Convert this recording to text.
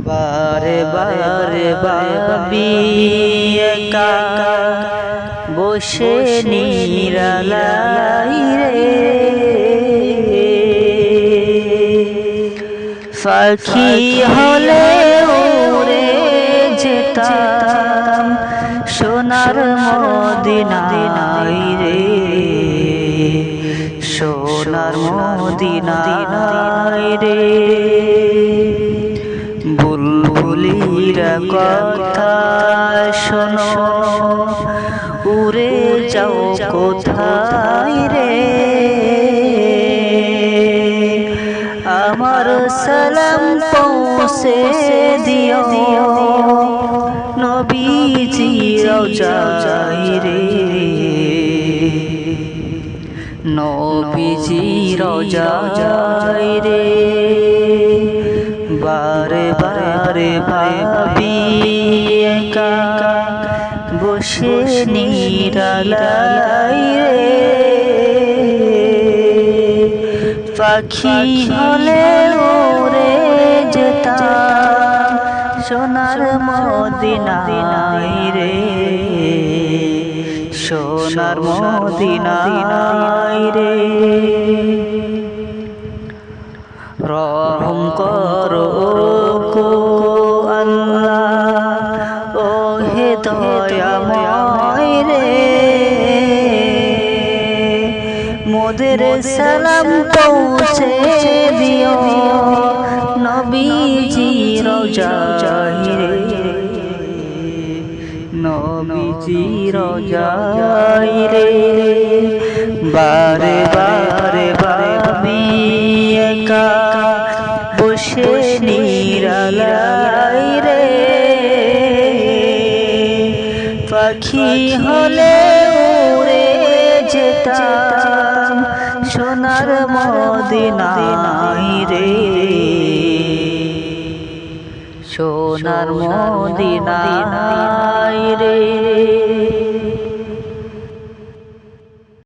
বারে বারে ভাবি একা বসে নিরালাই রে, পাখি হলে উড়ে যেতাম সোনার মদিনায় রে, সোনার মদিনায় রে। বুলবুলিরা কথা শোনো, উড়ে যাও কোথায় রে, আমার সালাম পৌঁছে দিও নবীজি রওজায় রে, নবীজি রওজায় রে। বারে বারে ভাবি একা বসে নিরালাই রে, পাখি হলে উড়ে যেতাম সোনার মদিনায় রে, সোনার মদিনায় রে। রহম করো গো আল্লাহ, ও হে দয়াময় রে, মোদের সালাম পৌঁছে দিও নবীজি রওজায় রে, নবীজি রওজায় রে। বারে বারে ভাবি একা বসে নিরালাই রে, পাখি হলে উড়ে যেতাম সোনার মদিনায় রে, সোনার মদিনায় রে।